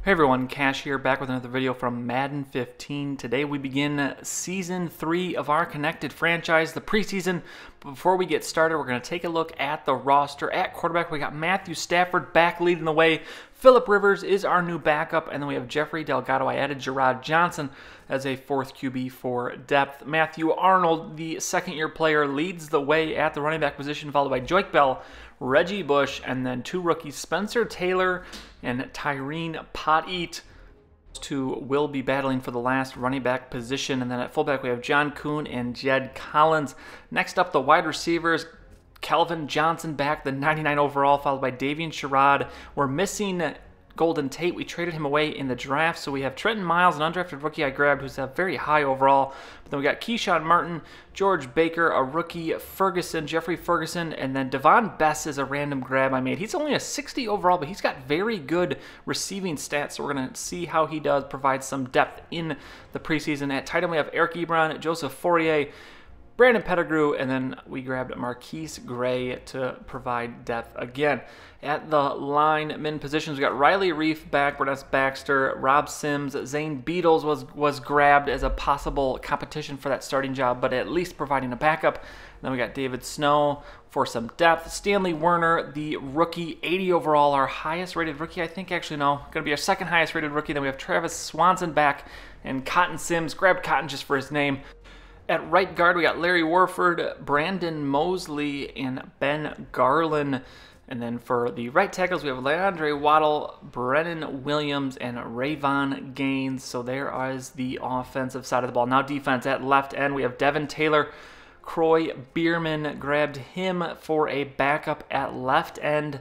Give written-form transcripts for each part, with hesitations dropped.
Hey everyone, Cash here, back with another video from Madden 15. Today we begin Season 3 of our connected franchise, the preseason. But before we get started, we're going to take a look at the roster. At quarterback, we got Matthew Stafford back leading the way. Phillip Rivers is our new backup, and then we have Jeffrey Delgado. I added Gerard Johnson as a fourth QB for depth. Matthew Arnold, the second-year player, leads the way at the running back position, followed by Joique Bell, Reggie Bush, and then two rookies, Spencer Taylor and Tyreen Potteet. Two will be battling for the last running back position. And then at fullback, we have John Kuhn and Jed Collins. Next up, the wide receivers, Calvin Johnson back, the 99 overall, followed by Davian Sherrod. We're missing Golden Tate. We traded him away in the draft, so we have Trenton Miles, an undrafted rookie I grabbed, who's a very high overall. But then we got Keyshawn Martin, George Baker, a rookie, Ferguson, Jeffrey Ferguson, and then Devon Bess is a random grab I made. He's only a 60 overall, but he's got very good receiving stats, so we're going to see how he does provide some depth in the preseason. At tight end, we have Eric Ebron, Joseph Fourier, Brandon Pettigrew, and then we grabbed Marquise Gray to provide depth again. At the lineman positions, we got Riley Reif back, Berness Baxter, Rob Sims, Zane Beadles was grabbed as a possible competition for that starting job, but at least providing a backup. Then we got David Snow for some depth. Stanley Werner, the rookie, 80 overall, our highest rated rookie, I think, actually, no, going to be our second highest rated rookie. Then we have Travis Swanson back and Cotton Sims. Grabbed Cotton just for his name. At right guard, we got Larry Warford, Brandon Mosley, and Ben Garland. And then for the right tackles, we have Leandre Waddle, Brennan Williams, and Rayvon Gaines. So there is the offensive side of the ball. Now defense. At left end, we have Devin Taylor. Croy Bierman, grabbed him for a backup at left end.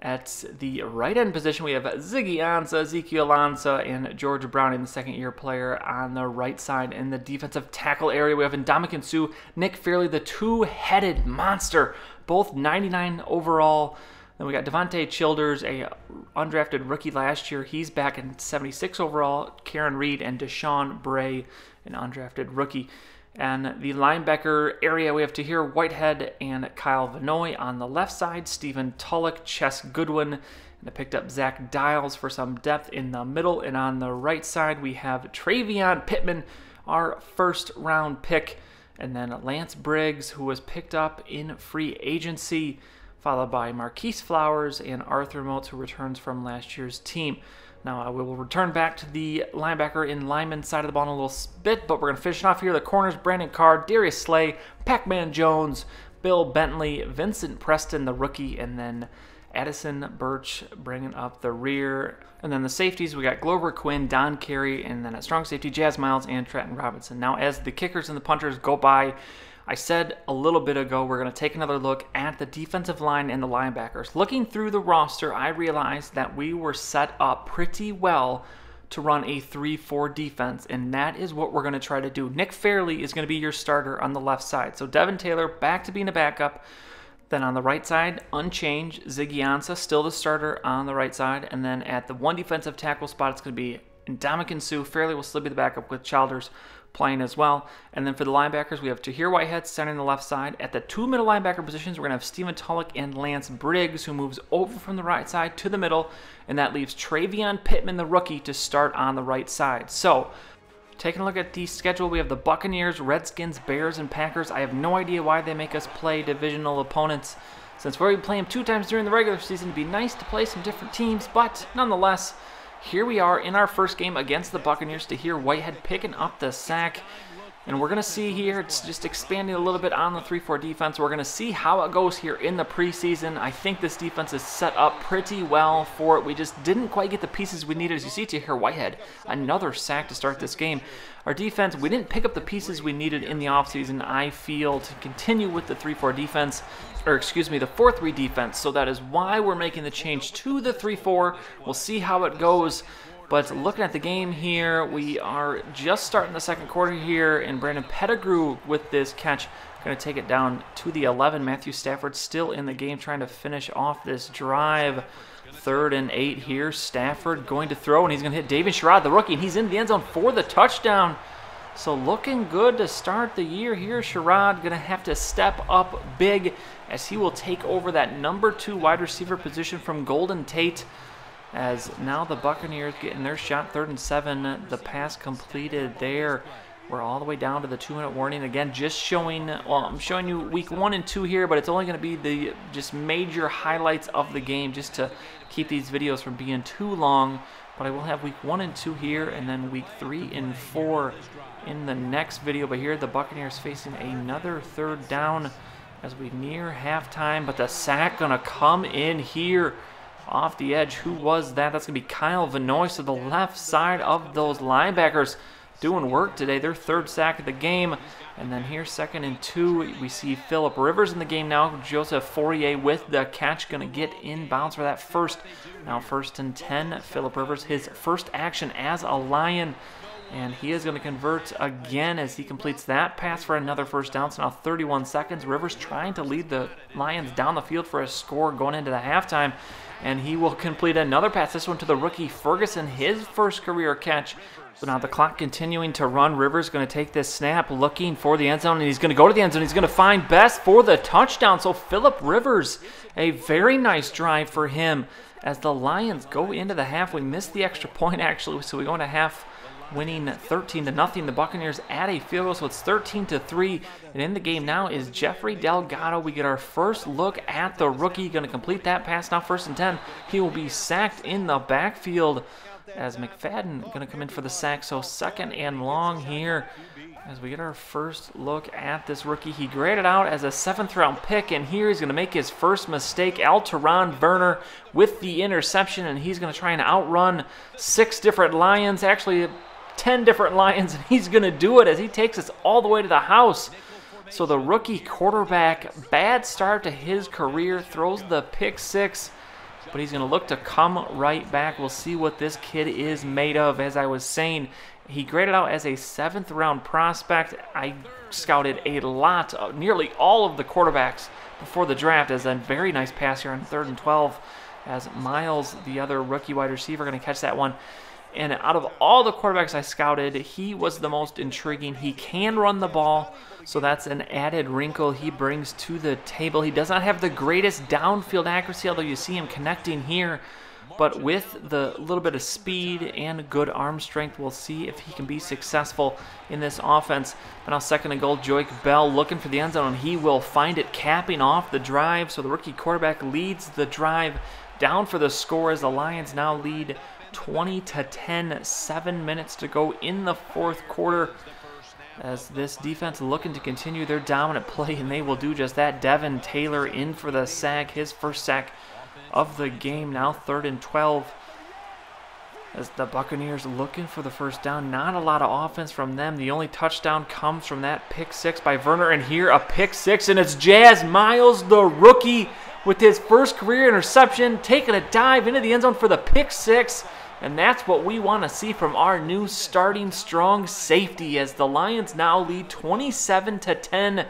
At the right end position, we have Ziggy Ansah, Ezekiel Ansah, and George Browning, the second-year player on the right side. In the defensive tackle area, we have Ndamukong Suh, Nick Fairley, the two-headed monster, both 99 overall. Then we got Devontae Childers, a undrafted rookie last year. He's back in 76 overall. Karen Reed and Deshaun Bray, an undrafted rookie. And the linebacker area, we have Tahir Whitehead and Kyle Vanoy on the left side, Stephen Tulloch, Chess Goodwin, and I picked up Zach Dials for some depth in the middle. And on the right side, we have Travion Pittman, our first-round pick, and then Lance Briggs, who was picked up in free agency, followed by Marquise Flowers and Arthur Motes, who returns from last year's team. Now, we will return back to the linebacker and lineman side of the ball in a little bit, but we're going to finish off here. The corners, Brandon Carr, Darius Slay, Pac-Man Jones, Bill Bentley, Vincent Preston, the rookie, and then Addison Birch bringing up the rear. And then the safeties, we got Glover Quinn, Don Carey, and then at strong safety, Jazz Miles and Trenton Robinson. Now, as the kickers and the punters go by, I said a little bit ago we're going to take another look at the defensive line and the linebackers. Looking through the roster, I realized that we were set up pretty well to run a 3-4 defense, and that is what we're going to try to do. Nick Fairley is going to be your starter on the left side. So Devin Taylor back to being a backup. Then on the right side, unchanged, Ziggy Ansah, still the starter on the right side. And then at the one defensive tackle spot, it's going to be Ndamukong Suh. Fairley will still be the backup with Childers playing as well. And then for the linebackers, we have Tahir Whitehead centering the left side. At the two middle linebacker positions, we're going to have Stephen Tulloch and Lance Briggs, who moves over from the right side to the middle. And that leaves Travion Pittman, the rookie, to start on the right side. So, taking a look at the schedule, we have the Buccaneers, Redskins, Bears, and Packers. I have no idea why they make us play divisional opponents, since we're already playing 2 times during the regular season. It'd be nice to play some different teams, but nonetheless, here we are in our first game against the Buccaneers. Tahir Whitehead picking up the sack. And we're going to see here, it's just expanding a little bit on the 3-4 defense. We're going to see how it goes here in the preseason. I think this defense is set up pretty well for it. We just didn't quite get the pieces we needed. As you see, Tahir Whitehead, another sack to start this game. Our defense, we didn't pick up the pieces we needed in the offseason, I feel, to continue with the 3-4 defense, or excuse me, the 4-3 defense. So that is why we're making the change to the 3-4. We'll see how it goes. But looking at the game here, we are just starting the second quarter here, and Brandon Pettigrew with this catch going to take it down to the 11. Matthew Stafford still in the game, trying to finish off this drive. 3rd and 8 here. Stafford going to throw, and he's going to hit David Sherrod, the rookie, and he's in the end zone for the touchdown. So looking good to start the year here. Sherrod going to have to step up big as he will take over that number 2 wide receiver position from Golden Tate. as now the Buccaneers getting their shot, 3rd and 7. The pass completed there. We're all the way down to the 2-minute warning. Again, just showing, well, I'm showing you week 1 and 2 here, but it's only going to be the just major highlights of the game just to keep these videos from being too long. But I will have week 1 and 2 here, and then week 3 and 4 in the next video. But here the Buccaneers facing another 3rd down as we near halftime. But the sack going to come in here off the edge. Who was that? That's going to be Kyle Vanoy to the left side of those linebackers. Doing work today, their 3rd sack of the game. And then here, 2nd and 2, we see Philip Rivers in the game now. Joseph Fourier with the catch, going to get inbounds for that first. Now 1st and 10, Philip Rivers, his first action as a Lion. And he is going to convert again as he completes that pass for another 1st down. So now 31 seconds. Rivers trying to lead the Lions down the field for a score going into the halftime. And he will complete another pass, this one to the rookie Ferguson, his first career catch. So now the clock continuing to run. Rivers going to take this snap, looking for the end zone, and he's going to go to the end zone. He's going to find Best for the touchdown. So Philip Rivers, a very nice drive for him as the Lions go into the half. We missed the extra point, actually, so we go into half winning 13-0. The Buccaneers add a field goal, so it's 13-3. And in the game now is Jeffrey Delgado. We get our first look at the rookie. Going to complete that pass now, 1st and 10. He will be sacked in the backfield as McFadden going to come in for the sack. So 2nd and long here as we get our first look at this rookie. He graded out as a 7th round pick, and here he's going to make his first mistake. Alteron Werner with the interception, and he's going to try and outrun 6 different Lions, actually 10 different Lions, and he's going to do it as he takes us all the way to the house. So the rookie quarterback, bad start to his career, throws the pick 6. But he's going to look to come right back. We'll see what this kid is made of. As I was saying, he graded out as a 7th round prospect. I scouted a lot, nearly all of the quarterbacks before the draft, as a very nice pass here on 3rd and 12. As Miles, the other rookie wide receiver, going to catch that one. And out of all the quarterbacks I scouted, he was the most intriguing. He can run the ball, so that's an added wrinkle he brings to the table. He does not have the greatest downfield accuracy, although you see him connecting here. But with the little bit of speed and good arm strength, we'll see if he can be successful in this offense. But now 2nd and goal, Joique Bell looking for the end zone, and he will find it, capping off the drive. So the rookie quarterback leads the drive down for the score as the Lions now lead 20-10, 7 minutes to go in the 4th quarter. As this defense looking to continue their dominant play, and they will do just that. Devin Taylor in for the sack, his first sack of the game. Now 3rd and 12 as the Buccaneers looking for the 1st down. Not a lot of offense from them. The only touchdown comes from that pick 6 by Werner, and here a pick 6, and it's Jazz Miles, the rookie, with his first career interception, taking a dive into the end zone for the pick 6. And that's what we want to see from our new starting strong safety as the Lions now lead 27-10.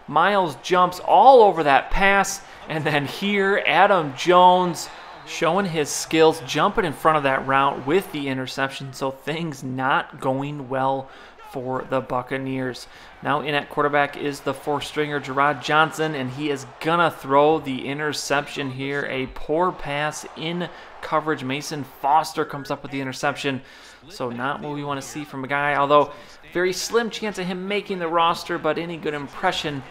Miles jumps all over that pass. And then here, Adam Jones showing his skills, jumping in front of that route with the interception. So things not going well for the Buccaneers. Now in at quarterback is the 4th-stringer Gerard Johnson, and he is going to throw the interception here. A poor pass in coverage. Mason Foster comes up with the interception. So not what we want to see from a guy, although very slim chance of him making the roster, but any good impression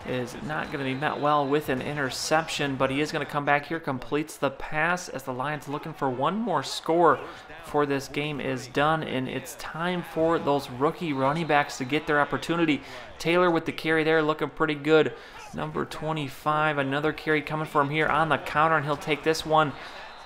is not going to be met well with an interception. But he is going to come back here, completes the pass as the Lions looking for one more score before this game is done, and it's time for those rookie running backs to get their opportunity. Taylor with the carry there, looking pretty good. Number 25, another carry coming for him here on the counter, and he'll take this one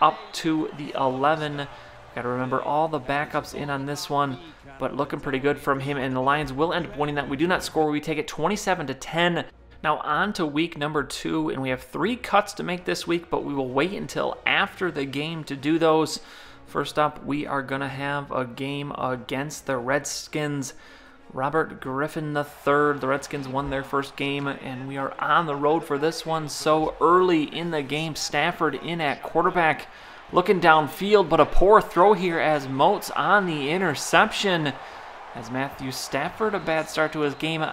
up to the 11. Got to remember all the backups in on this one, but looking pretty good from him, and the Lions will end up winning that. We do not score. We take it 27-10. Now on to week number 2, and we have 3 cuts to make this week, but we will wait until after the game to do those. First up, we are going to have a game against the Redskins. Robert Griffin III. The Redskins won their first game, and we are on the road for this one. So early in the game, Stafford in at quarterback, looking downfield, but a poor throw here as Moats on the interception. As Matthew Stafford, a bad start to his game.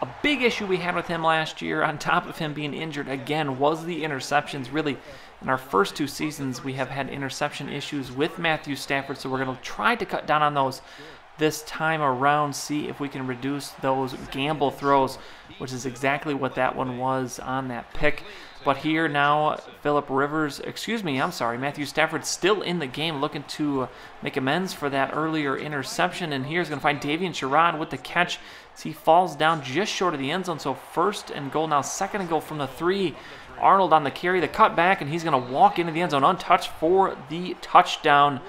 A big issue we had with him last year, on top of him being injured again, was the interceptions. Really, in our first 2 seasons, we have had interception issues with Matthew Stafford, so we're going to try to cut down on those this time around, see if we can reduce those gamble throws, which is exactly what that one was on that pick. But here now, Matthew Stafford still in the game, looking to make amends for that earlier interception. And here's going to find Davian Sherrod with the catch as he falls down just short of the end zone. So 1st and goal now, 2nd and goal from the 3. Arnold on the carry, the cut back, and he's going to walk into the end zone untouched for the touchdown,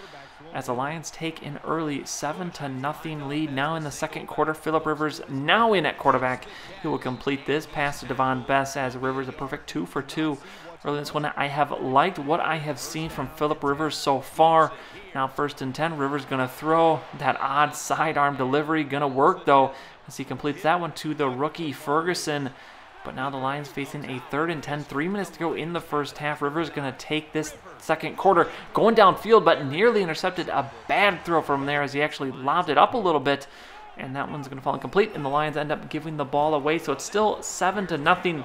as the Lions take an early 7-0 lead. Now in the 2nd quarter, Phillip Rivers now in at quarterback. He will complete this pass to Devon Bess, as Rivers a perfect 2 for 2 early in this one. I have liked what I have seen from Phillip Rivers so far. Now 1st and 10, Rivers going to throw that odd sidearm delivery. Going to work though as he completes that one to the rookie Ferguson. But now the Lions facing a 3rd and 10, 3 minutes to go in the first half. Rivers going to take this 2nd quarter, going downfield, but nearly intercepted. A bad throw from there as he actually lobbed it up a little bit, and that one's going to fall incomplete, and the Lions end up giving the ball away. So it's still 7-0.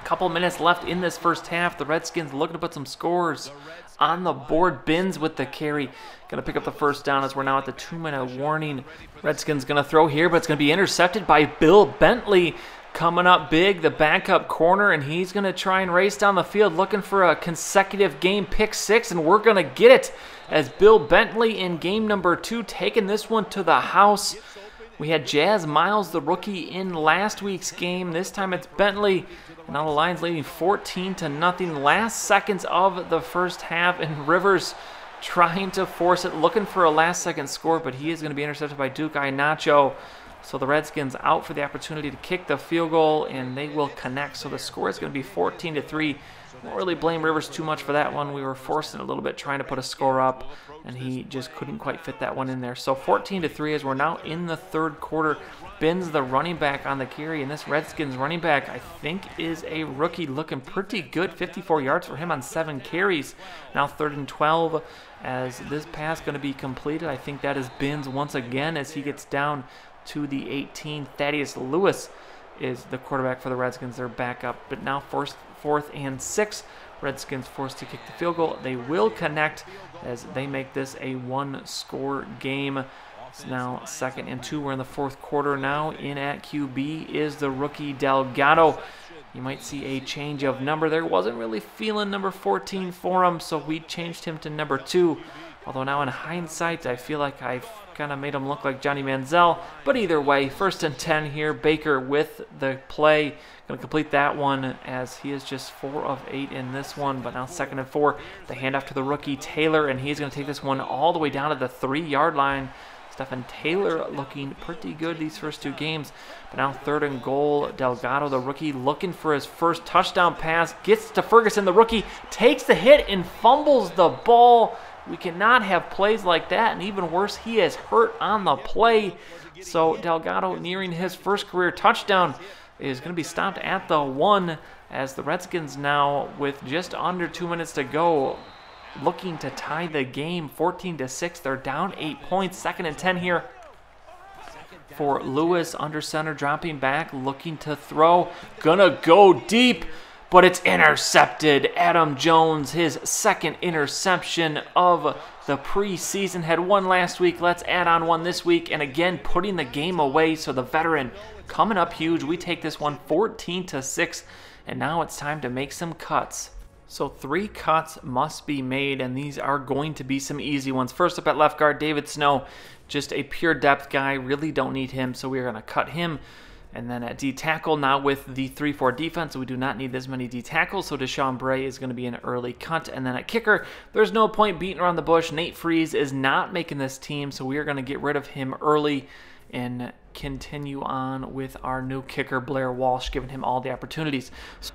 Couple minutes left in this first half. The Redskins looking to put some scores on the board. Binns with the carry, going to pick up the 1st down as we're now at the 2-minute warning. Redskins going to throw here, but it's going to be intercepted by Bill Bentley. Coming up big, the backup corner, and he's going to try and race down the field looking for a consecutive game pick 6, and we're going to get it as Bill Bentley in game number 2 taking this one to the house. We had Jazz Miles, the rookie, in last week's game. This time it's Bentley. Now the Lions leading 14-0. Last seconds of the first half, and Rivers trying to force it, looking for a last-second score, but he is going to be intercepted by Duke Iheanacho. So the Redskins out for the opportunity to kick the field goal, and they will connect. So the score is going to be 14-3. Don't really blame Rivers too much for that one. We were forcing a little bit, trying to put a score up, and he just couldn't quite fit that one in there. So 14-3 as we're now in the 3rd quarter. Binns, the running back, on the carry, and this Redskins running back, I think, is a rookie, looking pretty good. 54 yards for him on 7 carries. Now 3rd and 12 as this pass going to be completed. I think that is Binns once again as he gets down to the 18. Thaddeus Lewis is the quarterback for the Redskins. They're back up, but now 4th and 6. Redskins forced to kick the field goal. They will connect as they make this a 1-score game. It's now 2nd and 2. We're in the 4th quarter now. In at QB is the rookie Delgado. You might see a change of number there. Wasn't really feeling number 14 for him, so we changed him to number 2. Although now in hindsight, I feel like I've kind of made him look like Johnny Manziel. But either way, 1st and 10 here. Baker with the play. Going to complete that one as he is just 4 of 8 in this one. But now 2nd and 4. The handoff to the rookie Taylor, and he's going to take this one all the way down to the 3-yard line. Stephen Taylor looking pretty good these first 2 games. But now 3rd and goal. Delgado, the rookie, looking for his first touchdown pass. Gets to Ferguson, the rookie, takes the hit and fumbles the ball. We cannot have plays like that, and even worse, he is hurt on the play. So Delgado, nearing his first career touchdown, is going to be stopped at the 1 as the Redskins now, with just under 2 minutes to go, looking to tie the game 14-6. They're down 8 points. 2nd and 10 here for Lewis, under center, dropping back, looking to throw. Gonna go deep, but it's intercepted. Adam Jones, his 2nd interception of the preseason. Had 1 last week. Let's add on 1 this week. And again, putting the game away. So the veteran coming up huge. We take this one 14-6. And now it's time to make some cuts. So 3 cuts must be made, and these are going to be some easy ones. First up at left guard, David Snow. Just a pure depth guy. Really don't need him, so we're going to cut him. And then at D-tackle, now with the 3-4 defense, we do not need this many D-tackles, so Deshaun Bray is going to be an early cut. And then at kicker, there's no point beating around the bush. Nate Freeze is not making this team, so we are going to get rid of him early and continue on with our new kicker, Blair Walsh, giving him all the opportunities.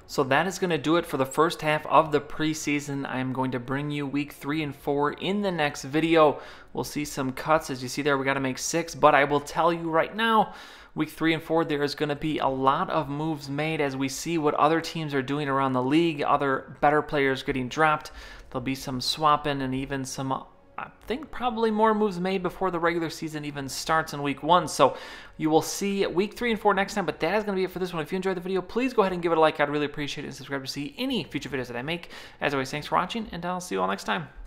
So that is going to do it for the first half of the preseason. I am going to bring you week 3 and 4 in the next video. We'll see some cuts. As you see there, we got to make 6, but I will tell you right now, week 3 and 4, there is going to be a lot of moves made as we see what other teams are doing around the league, other better players getting dropped. There'll be some swapping and even some I think probably more moves made before the regular season even starts in week 1. So you will see week 3 and 4 next time, but that is going to be it for this one. If you enjoyed the video, please go ahead and give it a like. I'd really appreciate it, and subscribe to see any future videos that I make. As always, thanks for watching, and I'll see you all next time.